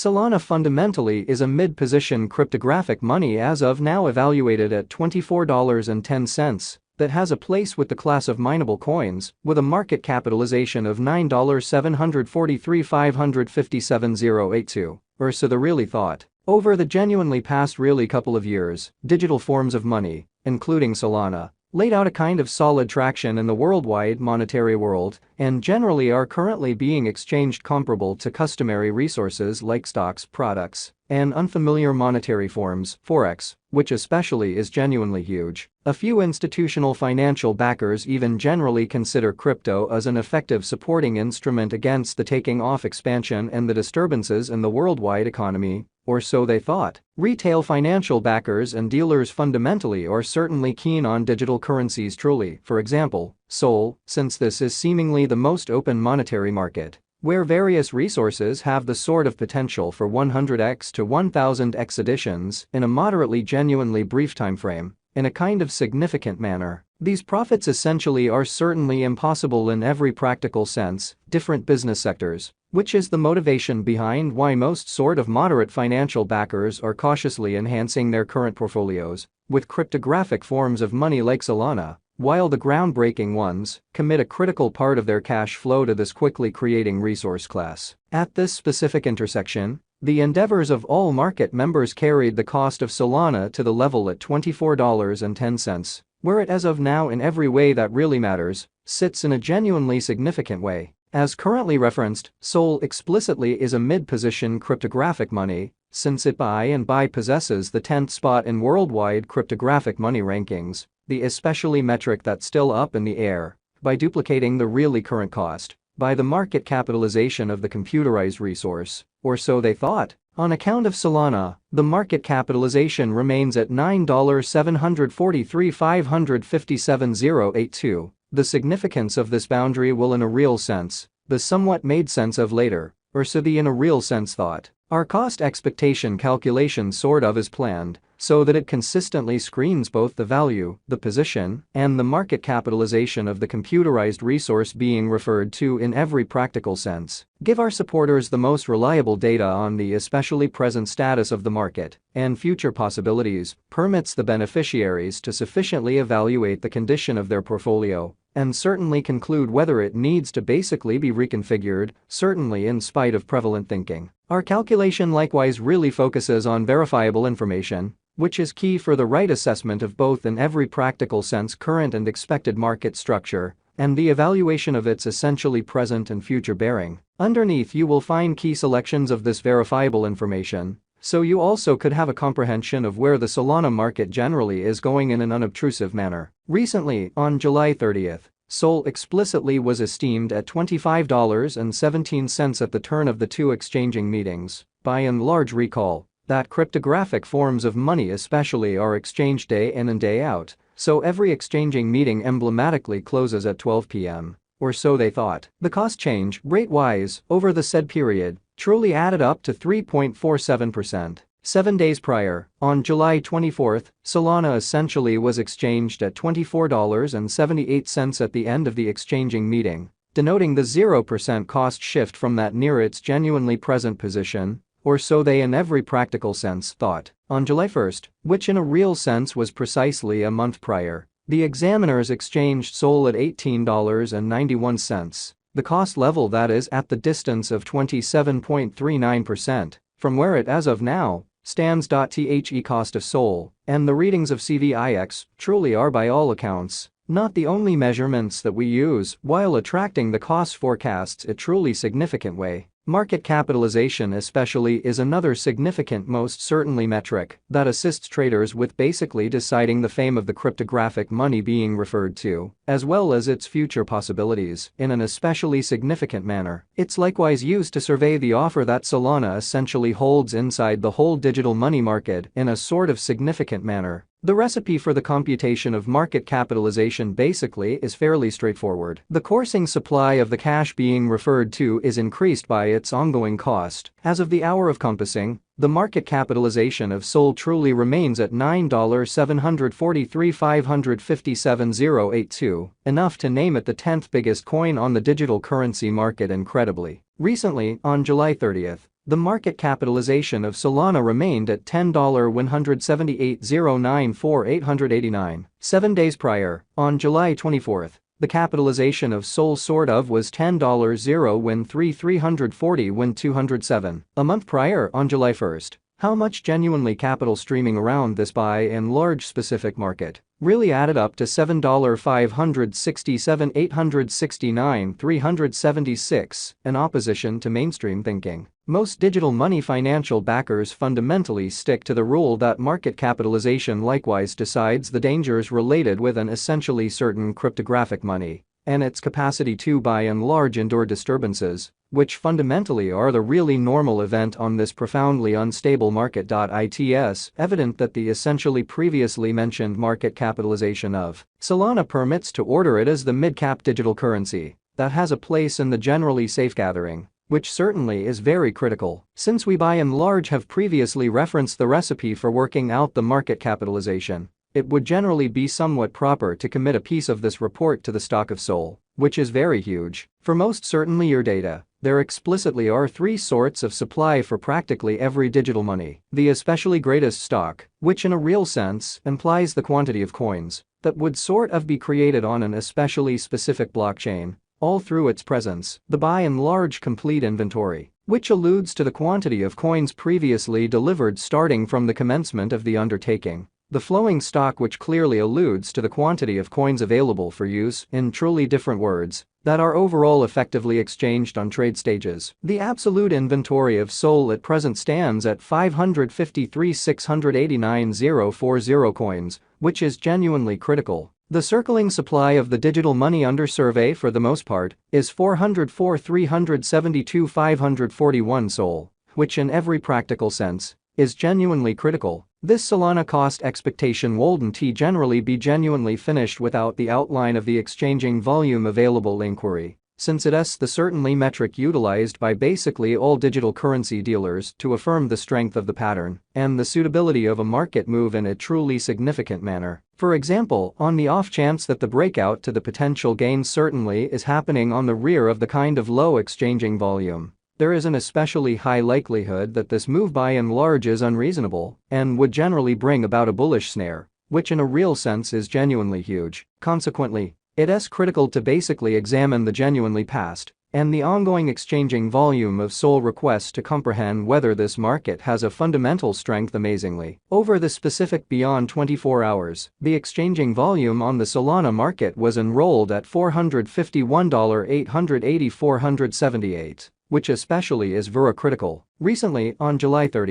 Solana fundamentally is a mid-position cryptographic money as of now evaluated at $24.10 that has a place with the class of mineable coins with a market capitalization of $9,743,557,082, or so the really thought. Over the genuinely past really couple of years, digital forms of money, including Solana, laid out a kind of solid traction in the worldwide monetary world and generally are currently being exchanged comparable to customary resources like stocks, products, and unfamiliar monetary forms, forex, which especially is genuinely huge. A few institutional financial backers even generally consider crypto as an effective supporting instrument against the taking off expansion and the disturbances in the worldwide economy, or so they thought. Retail financial backers and dealers fundamentally are certainly keen on digital currencies truly, for example, Sol, since this is seemingly the most open monetary market, where various resources have the sort of potential for 100x to 1000x additions in a moderately genuinely brief time frame, in a kind of significant manner. These profits essentially are certainly impossible in every practical sense, different business sectors, which is the motivation behind why most sort of moderate financial backers are cautiously enhancing their current portfolios with cryptographic forms of money like Solana, while the groundbreaking ones commit a critical part of their cash flow to this quickly creating resource class. At this specific intersection, the endeavors of all market members carried the cost of Solana to the level at $24.10, where it as of now in every way that really matters, sits in a genuinely significant way. As currently referenced, Sol explicitly is a mid-position cryptographic money, since it by possesses the 10th spot in worldwide cryptographic money rankings, the especially metric that's still up in the air, by duplicating the really current cost, by the market capitalization of the computerized resource, or so they thought. On account of Solana, the market capitalization remains at $9,743,557,082. The significance of this boundary will in a real sense, the somewhat made sense of later, or so the in a real sense thought. Our cost expectation calculation sort of is planned so that it consistently screens both the value, the position, and the market capitalization of the computerized resource being referred to in every practical sense. Give our supporters the most reliable data on the especially present status of the market and future possibilities, permits the beneficiaries to sufficiently evaluate the condition of their portfolio and certainly conclude whether it needs to basically be reconfigured, certainly in spite of prevalent thinking. Our calculation likewise really focuses on verifiable information, which is key for the right assessment of both in every practical sense current and expected market structure, and the evaluation of its essentially present and future bearing. Underneath you will find key selections of this verifiable information, so you also could have a comprehension of where the Solana market generally is going in an unobtrusive manner. Recently, on July 30th, Sol explicitly was esteemed at $25.17 at the turn of the two exchanging meetings. By and large recall that cryptographic forms of money especially are exchanged day in and day out, so every exchanging meeting emblematically closes at 12 p.m. or so they thought. The cost change, rate-wise, over the said period, truly added up to 3.47%. 7 days prior, on July 24th, Solana essentially was exchanged at $24.78 at the end of the exchanging meeting, denoting the 0% cost shift from that near its genuinely present position, or so they in every practical sense thought. On July 1st, which in a real sense was precisely a month prior, the examiners exchanged Sol at $18.91, the cost level that is at the distance of 27.39% from where it as of now stands. The cost of Sol and the readings of CVIX truly are by all accounts not the only measurements that we use while attracting the cost forecasts a truly significant way. Market capitalization especially is another significant most certainly metric that assists traders with basically deciding the fame of the cryptographic money being referred to, as well as its future possibilities, in an especially significant manner. It's likewise used to survey the offer that Solana essentially holds inside the whole digital money market in a sort of significant manner. The recipe for the computation of market capitalization basically is fairly straightforward. The coursing supply of the cash being referred to is increased by its ongoing cost. As of the hour of compassing, the market capitalization of Sol truly remains at $9,743,557,082, enough to name it the 10th biggest coin on the digital currency market incredibly. Recently, on July 30th, The market capitalization of Solana remained at $10,178,094,889. 7 days prior, on July 24, the capitalization of Sol sort of was $10,013,340,207. A month prior, on July 1, how much genuinely capital streaming around this by and large specific market really added up to $7,567,869,376, in opposition to mainstream thinking. Most digital money financial backers fundamentally stick to the rule that market capitalization likewise decides the dangers related with an essentially certain cryptographic money and its capacity to by and large endure disturbances, which fundamentally are the really normal event on this profoundly unstable market. It's evident that the essentially previously mentioned market capitalization of Solana permits to order it as the mid-cap digital currency that has a place in the generally safe gathering, which certainly is very critical, since we by and large have previously referenced the recipe for working out the market capitalization. It would generally be somewhat proper to commit a piece of this report to the stock of Sol, which is very huge. For most certainly your data, there explicitly are 3 sorts of supply for practically every digital money. The especially greatest stock, which in a real sense implies the quantity of coins that would sort of be created on an especially specific blockchain, all through its presence. The by and large complete inventory, which alludes to the quantity of coins previously delivered starting from the commencement of the undertaking. The flowing stock, which clearly alludes to the quantity of coins available for use, in truly different words, that are overall effectively exchanged on trade stages. The absolute inventory of Sol at present stands at 553,689,040 coins, which is genuinely critical. The circling supply of the digital money under survey for the most part is 404,372,541 Sol, which in every practical sense is genuinely critical. This Solana cost expectation wouldn't generally be genuinely finished without the outline of the exchanging volume available inquiry, since it's the certainly metric utilized by basically all digital currency dealers to affirm the strength of the pattern and the suitability of a market move in a truly significant manner. For example, on the off chance that the breakout to the potential gain certainly is happening on the rear of the kind of low exchanging volume, there is an especially high likelihood that this move by and large is unreasonable and would generally bring about a bullish snare, which in a real sense is genuinely huge. Consequently, it's critical to basically examine the genuinely past and the ongoing exchanging volume of Sol requests to comprehend whether this market has a fundamental strength. Amazingly, over the specific beyond 24 hours, the exchanging volume on the Solana market was enrolled at $451,880,478. Which especially is very critical. Recently, on July 30,